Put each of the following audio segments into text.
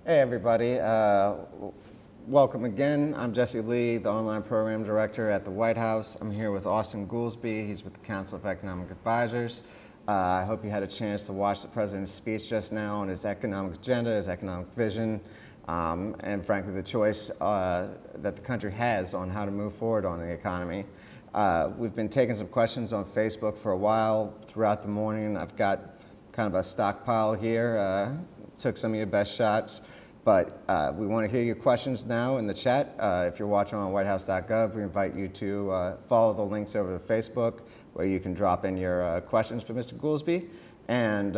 Hey everybody, welcome again. I'm Jesse Lee, the Online Program Director at the White House. I'm here with Austan Goolsbee. He's with the Council of Economic Advisors. I hope you had a chance to watch the President's speech just now on his economic agenda, his economic vision, and frankly the choice that the country has on how to move forward on the economy. We've been taking some questions on Facebook for a while throughout the morning. I've got kind of a stockpile here. Took some of your best shots, but we want to hear your questions now in the chat. If you're watching on whitehouse.gov, we invite you to follow the links over to Facebook where you can drop in your questions for Mr. Goolsbee. And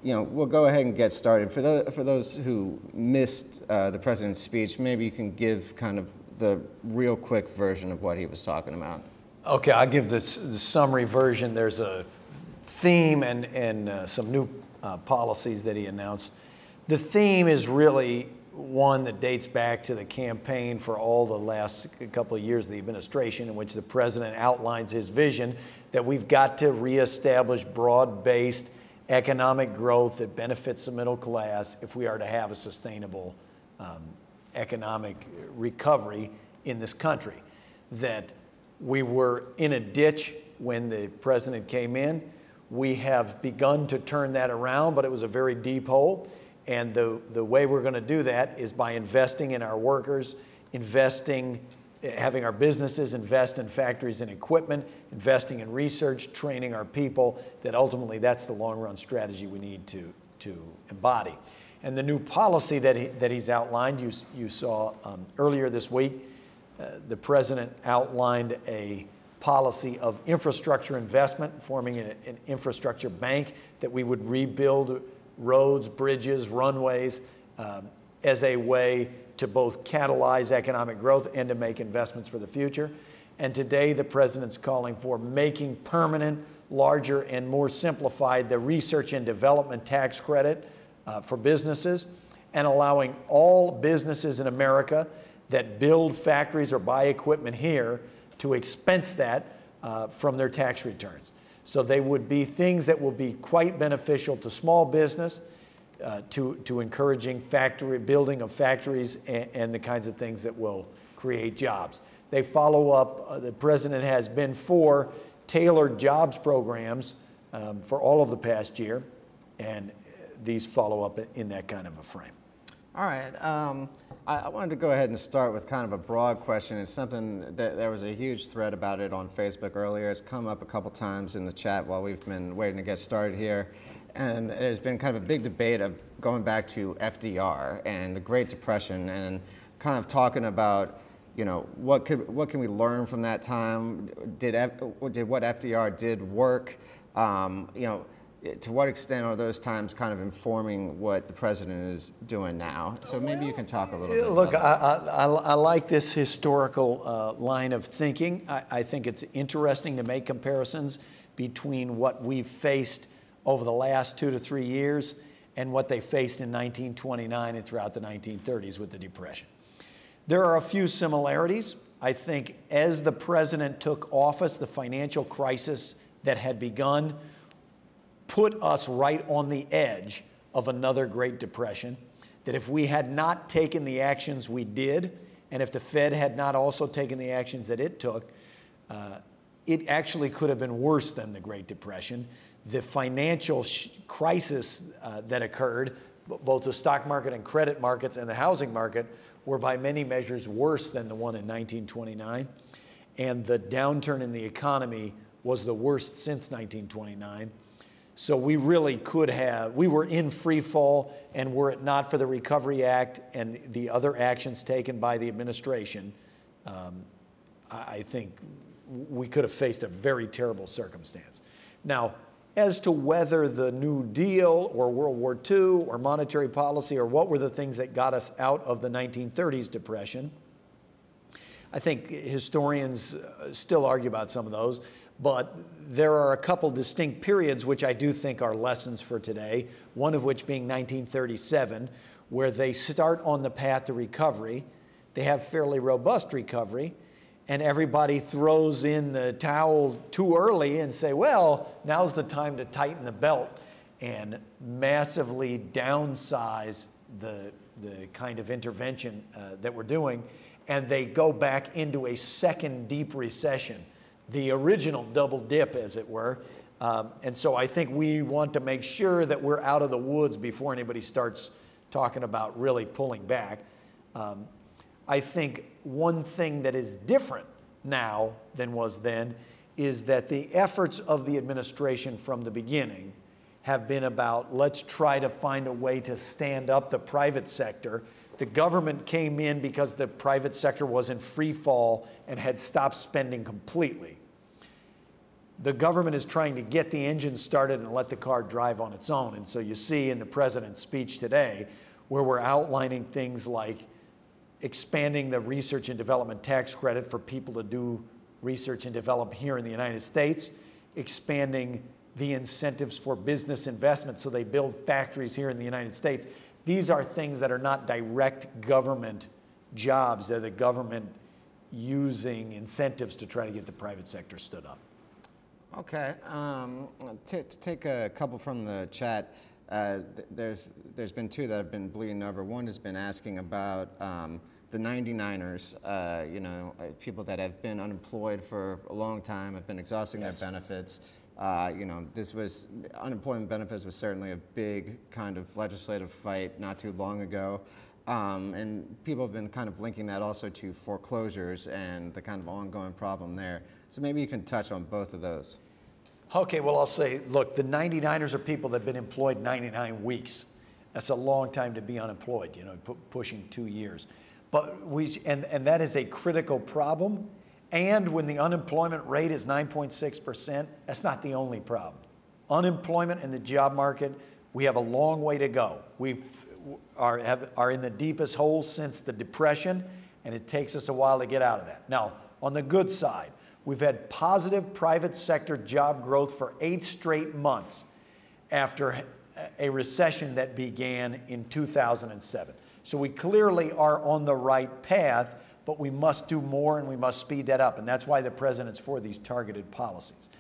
we'll go ahead and get started. For those who missed the President's speech, maybe you can give kind of the real quick version of what he was talking about. Okay, I'll give the summary version. There's a theme and some new policies that he announced. The theme is really one that dates back to the campaign for all the last couple of years of the administration, in which the president outlines his vision that we've got to reestablish broad-based economic growth that benefits the middle class if we are to have a sustainable economic recovery in this country. That we were in a ditch when the president came in. We have begun to turn that around, but it was a very deep hole. And the way we're going to do that is by investing in our workers, having our businesses invest in factories and equipment, investing in research, training our people, that ultimately that's the long-run strategy we need to embody. And the new policy that he's outlined, you saw earlier this week, the president outlined a policy of infrastructure investment, forming an infrastructure bank that we would rebuild roads, bridges, runways as a way to both catalyze economic growth and to make investments for the future. And today the president's calling for making permanent, larger, and more simplified the research and development tax credit for businesses, and allowing all businesses in America that build factories or buy equipment here to expense that from their tax returns. So they would be things that will be quite beneficial to small business, to encouraging building of factories and the kinds of things that will create jobs. They follow up, the president has been for tailored jobs programs for all of the past year, and these follow up in that kind of a frame. All right. I wanted to go ahead and start with kind of a broad question. It's something that there was a huge thread about it on Facebook earlier. It's come up a couple times in the chat while we've been waiting to get started here. And there's been kind of a big debate of going back to FDR and the Great Depression and kind of talking about, what can we learn from that time? Did what FDR did work? To what extent are those times kind of informing what the president is doing now? So maybe you can talk a little bit. Look, I like this historical line of thinking. I think it's interesting to make comparisons between what we've faced over the last 2 to 3 years and what they faced in 1929 and throughout the 1930s with the Depression. There are a few similarities. I think as the president took office, the financial crisis that had begun put us right on the edge of another Great Depression, that if we had not taken the actions we did, and if the Fed had not also taken the actions that it took, it actually could have been worse than the Great Depression. The financial crisis that occurred, both the stock market and credit markets and the housing market, were by many measures worse than the one in 1929. And the downturn in the economy was the worst since 1929. So we really we were in free fall, and were it not for the Recovery Act and the other actions taken by the administration, I think we could have faced a very terrible circumstance. Now, as to whether the New Deal or World War II or monetary policy or what were the things that got us out of the 1930s depression, I think historians still argue about some of those. But there are a couple distinct periods which I do think are lessons for today, one of which being 1937, where they start on the path to recovery. They have fairly robust recovery, and everybody throws in the towel too early and say, well, now's the time to tighten the belt and massively downsize the kind of intervention that we're doing, and they go back into a second deep recession, the original double dip, as it were. And so I think we want to make sure that we're out of the woods before anybody starts talking about really pulling back. I think one thing that is different now than was then is that the efforts of the administration from the beginning have been about, let's try to find a way to stand up the private sector. The government came in because the private sector was in free fall and had stopped spending completely. The government is trying to get the engine started and let the car drive on its own. And so you see in the president's speech today where we're outlining things like expanding the research and development tax credit for people to do research and develop here in the United States, expanding the incentives for business investment so they build factories here in the United States. These are things that are not direct government jobs. They're the government using incentives to try to get the private sector stood up. Okay, to take a couple from the chat, there's been two that have been bleeding over. One has been asking about the 99ers, people that have been unemployed for a long time, have been exhausting their benefits. Unemployment benefits was certainly a big kind of legislative fight not too long ago. And people have been kind of linking that also to foreclosures and the kind of ongoing problem there. So maybe you can touch on both of those. Okay, well, I'll say, look, the 99ers are people that have been employed 99 weeks. That's a long time to be unemployed, pushing 2 years. But and that is a critical problem. And when the unemployment rate is 9.6%, that's not the only problem. Unemployment in the job market, we have a long way to go. We are in the deepest hole since the Depression, and it takes us a while to get out of that. Now, on the good side, we've had positive private sector job growth for 8 straight months after a recession that began in 2007. So we clearly are on the right path, but we must do more and we must speed that up. And that's why the president's for these targeted policies.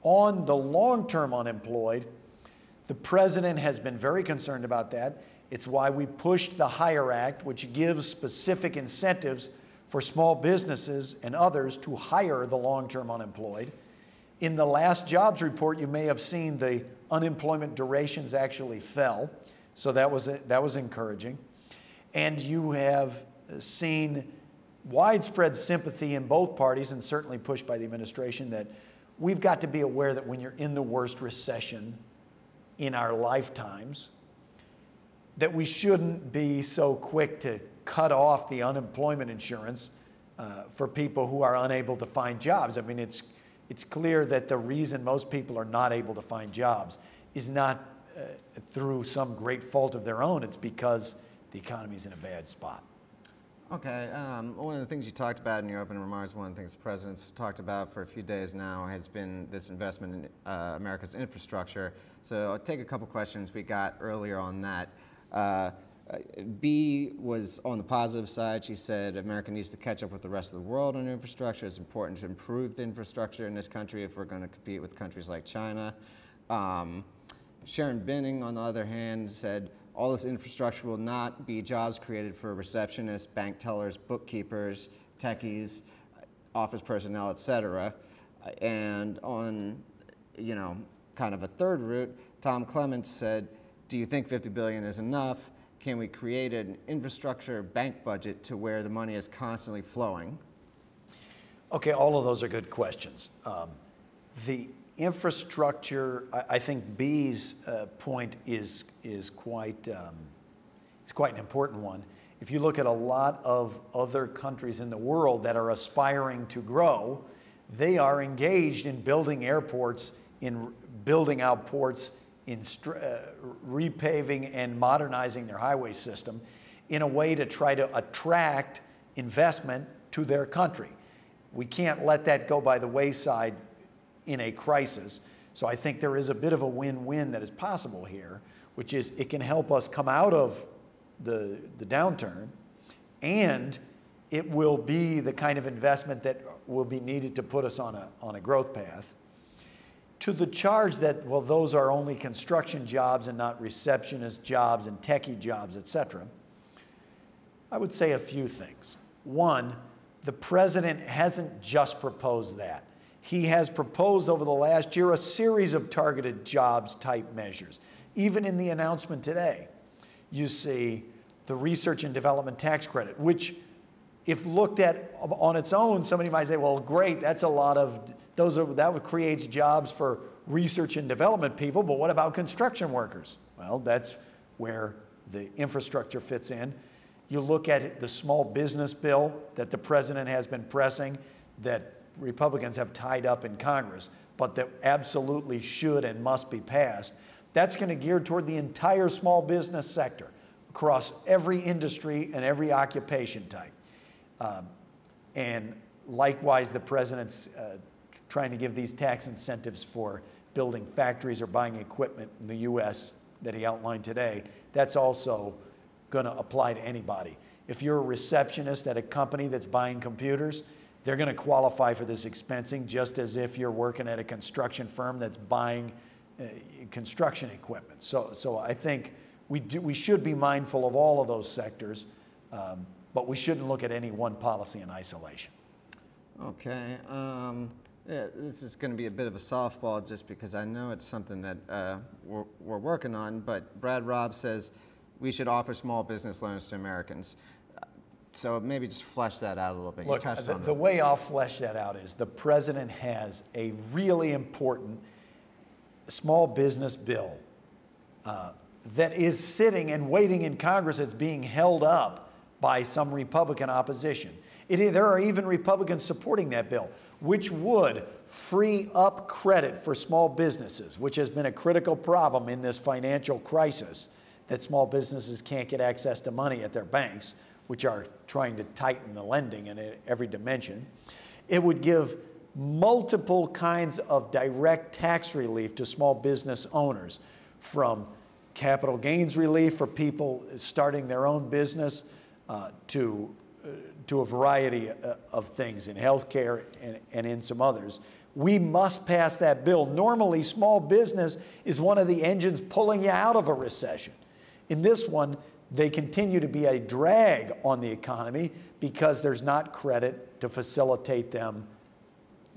On the long-term unemployed, the president has been very concerned about that. It's why we pushed the HIRE Act, which gives specific incentives for small businesses and others to hire the long-term unemployed. In the last jobs report, you may have seen the unemployment durations actually fell. So that was encouraging. And you have seen widespread sympathy in both parties, and certainly pushed by the administration, that we've got to be aware that when you're in the worst recession in our lifetimes, that we shouldn't be so quick to cut off the unemployment insurance for people who are unable to find jobs. I mean, it's clear that the reason most people are not able to find jobs is not through some great fault of their own. It's because the economy's in a bad spot. Okay, one of the things you talked about in your opening remarks, one of the things the president's talked about for a few days now has been this investment in America's infrastructure. So I'll take a couple questions we got earlier on that. B was on the positive side. She said America needs to catch up with the rest of the world on infrastructure. It's important to improve the infrastructure in this country if we're going to compete with countries like China. Sharon Binning, on the other hand, said all this infrastructure will not be jobs created for receptionists, bank tellers, bookkeepers, techies, office personnel, et cetera. And on, kind of a third route, Tom Clements said, do you think $50 billion is enough? Can we create an infrastructure bank budget to where the money is constantly flowing? Okay, all of those are good questions. The infrastructure, I think B's point is quite an important one. If you look at a lot of other countries in the world that are aspiring to grow, they are engaged in building airports, in building out ports, in repaving and modernizing their highway system in a way to try to attract investment to their country. We can't let that go by the wayside in a crisis. So I think there is a bit of a win-win that is possible here, which is it can help us come out of the downturn, and it will be the kind of investment that will be needed to put us on a growth path. To the charge that, well, those are only construction jobs and not receptionist jobs and techie jobs, etc., I would say a few things. One, the president hasn't just proposed that. He has proposed over the last year a series of targeted jobs type measures. Even in the announcement today, you see the research and development tax credit, which if looked at on its own, somebody might say, well, great, that's a lot of, that would create jobs for research and development people, but what about construction workers? Well, that's where the infrastructure fits in. You look at the small business bill that the president has been pressing, that Republicans have tied up in Congress, but that absolutely should and must be passed. That's going to gear toward the entire small business sector across every industry and every occupation type. And likewise, the president's trying to give these tax incentives for building factories or buying equipment in the U.S. that he outlined today. That's also going to apply to anybody. If you're a receptionist at a company that's buying computers, they're going to qualify for this expensing just as if you're working at a construction firm that's buying construction equipment. So I think we should be mindful of all of those sectors, but we shouldn't look at any one policy in isolation. Okay. Yeah, this is going to be a bit of a softball just because I know it's something that we're working on, but Brad Robb says we should offer small business loans to Americans. So maybe just flesh that out a little bit. Look, the way I'll flesh that out is the president has a really important small business bill that is sitting and waiting in Congress. It's being held up by some Republican opposition. There are even Republicans supporting that bill, which would free up credit for small businesses, which has been a critical problem in this financial crisis, that small businesses can't get access to money at their banks, which are trying to tighten the lending in every dimension. It would give multiple kinds of direct tax relief to small business owners, from capital gains relief for people starting their own business to a variety of things in healthcare and in some others. We must pass that bill. Normally, small business is one of the engines pulling you out of a recession. In this one, they continue to be a drag on the economy because there's not credit to facilitate them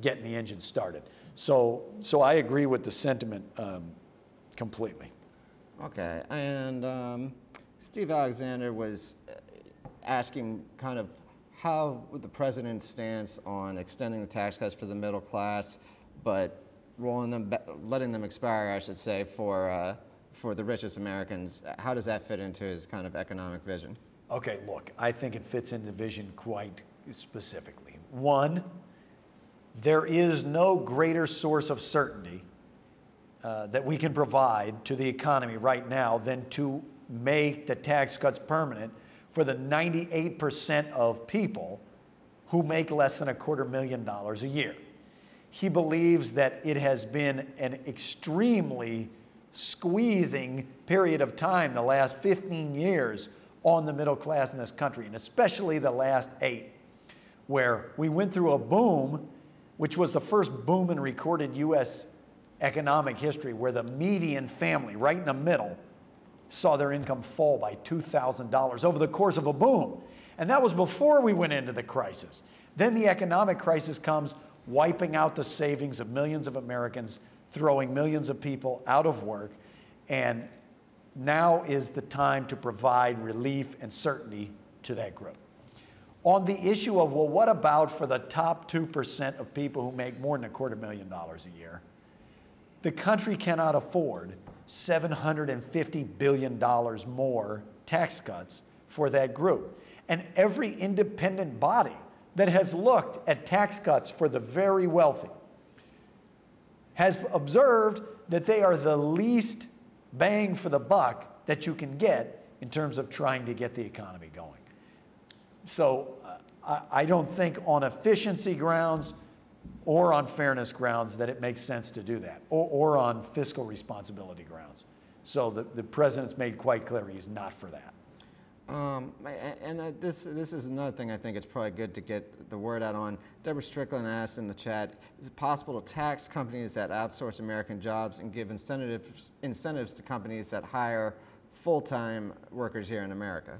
getting the engine started. So I agree with the sentiment completely. Okay, and Steve Alexander was asking kind of how would the president's stance on extending the tax cuts for the middle class, but letting them expire, I should say, for the richest Americans. How does that fit into his kind of economic vision? Okay, look, I think it fits into the vision quite specifically. One, there is no greater source of certainty that we can provide to the economy right now than to make the tax cuts permanent for the 98% of people who make less than $250,000 a year. He believes that it has been an extremely squeezing period of time, the last 15 years, on the middle class in this country, and especially the last 8, where we went through a boom, which was the first boom in recorded U.S. economic history, where the median family, right in the middle, saw their income fall by $2,000 over the course of a boom. And that was before we went into the crisis. Then the economic crisis comes, wiping out the savings of millions of Americans, throwing millions of people out of work, and now is the time to provide relief and certainty to that group. On the issue of, well, what about for the top 2% of people who make more than $250,000 a year? The country cannot afford $750 billion more tax cuts for that group. And every independent body that has looked at tax cuts for the very wealthy has observed that they are the least bang for the buck that you can get in terms of trying to get the economy going. So I don't think on efficiency grounds or on fairness grounds that it makes sense to do that, or on fiscal responsibility grounds. So the president's made quite clear he's not for that. This is another thing I think it's probably good to get the word out on. Deborah Strickland asked in the chat, is it possible to tax companies that outsource American jobs and give incentives to companies that hire full-time workers here in America?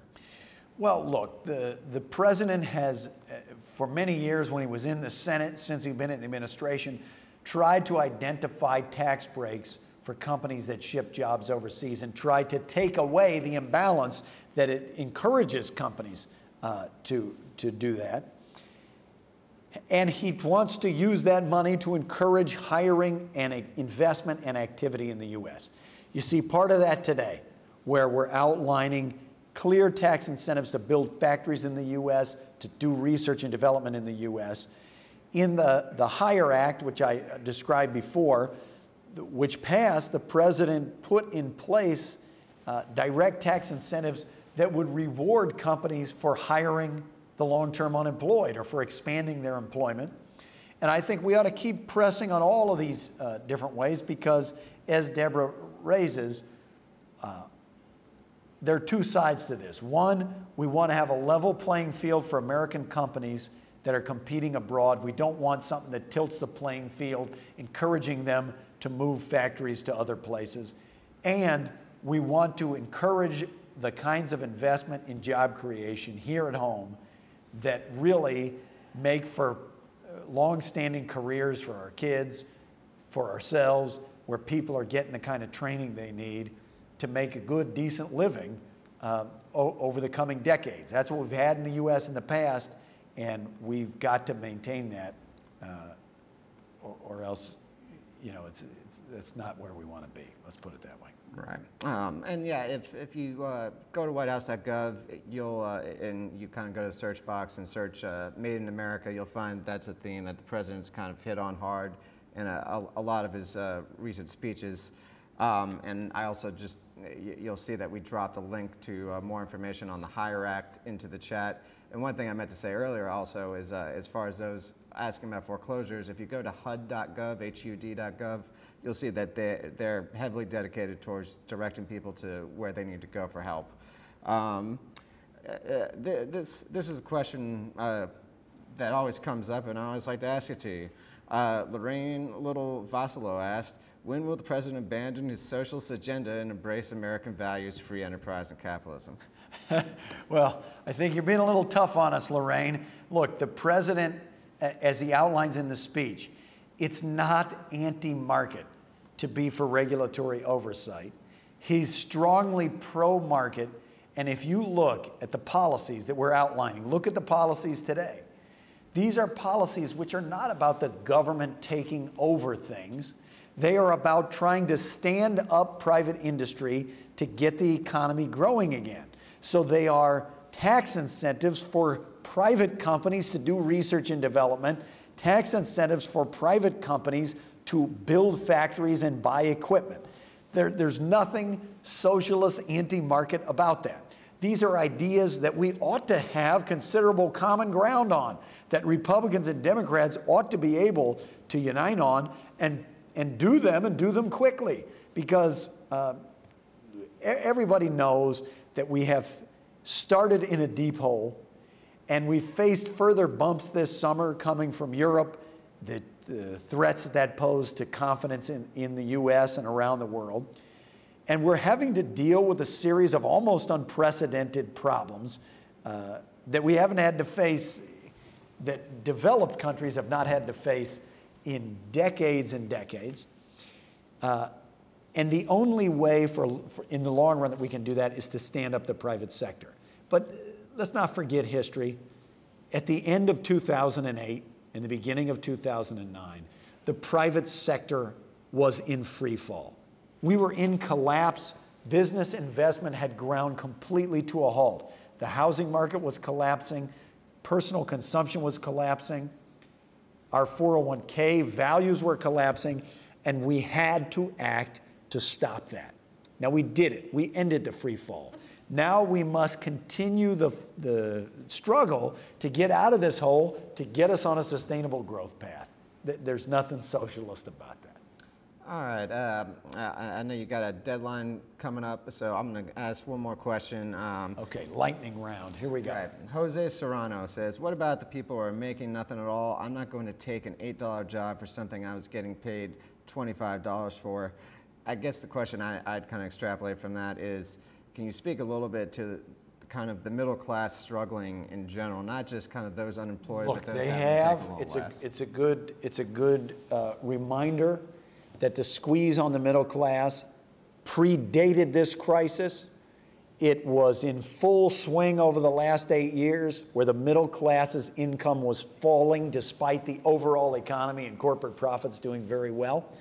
Well, look, the president has, for many years when he was in the Senate, since he's been in the administration, tried to identify tax breaks for companies that ship jobs overseas and tried to take away the imbalance that it encourages companies to do that. And he wants to use that money to encourage hiring and investment and activity in the U.S. You see part of that today, where we're outlining clear tax incentives to build factories in the U.S., to do research and development in the U.S. In the HIRE Act, which I described before, which passed, the president put in place direct tax incentives that would reward companies for hiring the long-term unemployed or for expanding their employment. And I think we ought to keep pressing on all of these different ways because, as Deborah raises, there are two sides to this. One, we want to have a level playing field for American companies that are competing abroad. We don't want something that tilts the playing field, encouraging them to move factories to other places. And we want to encourage the kinds of investment in job creation here at home that really make for long-standing careers for our kids, for ourselves, where people are getting the kind of training they need to make a good, decent living over the coming decades. That's what we've had in the U.S. in the past, and we've got to maintain that, or else, you know, that's not where we want to be. Let's put it that way. Right. And yeah, if you go to whitehouse.gov, you'll and you kind of go to the search box and search "Made in America," you'll find that's a theme that the president's kind of hit on hard in a lot of his recent speeches. And I also just, you'll see that we dropped a link to more information on the HIRE Act into the chat. And one thing I meant to say earlier also is as far as those asking about foreclosures, if you go to HUD.gov, HUD.gov, you'll see that they're heavily dedicated towards directing people to where they need to go for help. This is a question that always comes up, and I always like to ask it to you. Lorraine Little Vasilo asked, when will the president abandon his socialist agenda and embrace American values, free enterprise, and capitalism? Well, I think you're being a little tough on us, Lorraine. Look, the president, as he outlines in the speech, it's not anti-market to be for regulatory oversight. He's strongly pro-market, and if you look at the policies that we're outlining, look at the policies today. These are policies which are not about the government taking over things. They are about trying to stand up private industry to get the economy growing again. So they are tax incentives for private companies to do research and development, tax incentives for private companies to build factories and buy equipment. There's nothing socialist, anti-market about that. These are ideas that we ought to have considerable common ground on, that Republicans and Democrats ought to be able to unite on and do them quickly, because everybody knows that we have started in a deep hole, and we faced further bumps this summer coming from Europe, the threats that pose to confidence in the U.S. and around the world. And we're having to deal with a series of almost unprecedented problems that we haven't had to face, that developed countries have not had to face in decades and decades. And the only way in the long run that we can do that is to stand up the private sector. But let's not forget history. At the end of 2008, in the beginning of 2009, the private sector was in free fall. We were in collapse. Business investment had ground completely to a halt. The housing market was collapsing. Personal consumption was collapsing. Our 401k values were collapsing, and we had to act to stop that. Now, we did it. We ended the free fall. Now we must continue the struggle to get out of this hole, to get us on a sustainable growth path. There's nothing socialist about that. All right. I know you got a deadline coming up, so I'm going to ask one more question. Okay, lightning round. Here we go. Right. Jose Serrano says, what about the people who are making nothing at all? I'm not going to take an $8 job for something I was getting paid $25 for. I guess the question I'd kind of extrapolate from that is, can you speak a little bit to kind of the middle class struggling in general, not just kind of those unemployed, Look, but those they having have. to take a little less? It's a good reminder that the squeeze on the middle class predated this crisis. It was in full swing over the last 8 years, where the middle class's income was falling despite the overall economy and corporate profits doing very well.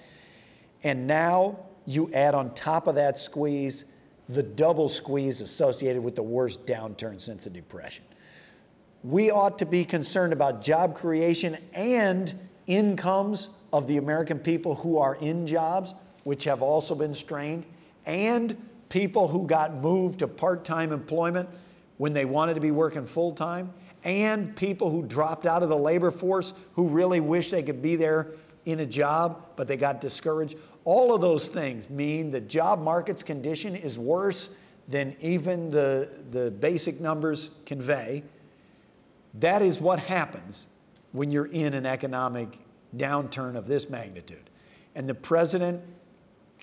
And now you add on top of that squeeze the double squeeze associated with the worst downturn since the Depression. We ought to be concerned about job creation and incomes of the American people who are in jobs, which have also been strained, and people who got moved to part-time employment when they wanted to be working full-time, and people who dropped out of the labor force who really wish they could be there in a job, but they got discouraged. All of those things mean the job market's condition is worse than even the basic numbers convey. That is what happens when you're in an economic downturn of this magnitude. And the president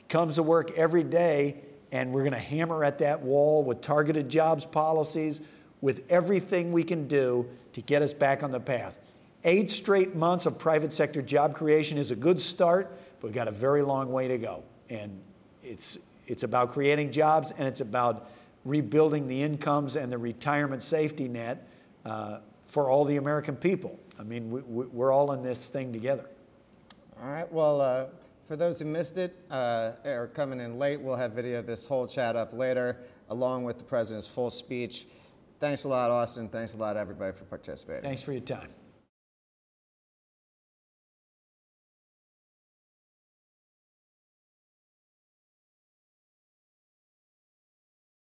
comes to work every day, and we're going to hammer at that wall with targeted jobs policies, with everything we can do to get us back on the path. 8 straight months of private sector job creation is a good start, but we've got a very long way to go. And it's about creating jobs, and it's about rebuilding the incomes and the retirement safety net for all the American people. I mean, we're all in this thing together. All right. Well, for those who missed it or coming in late, we'll have video of this whole chat up later, along with the president's full speech. Thanks a lot, Austin. Thanks a lot, everybody, for participating. Thanks for your time.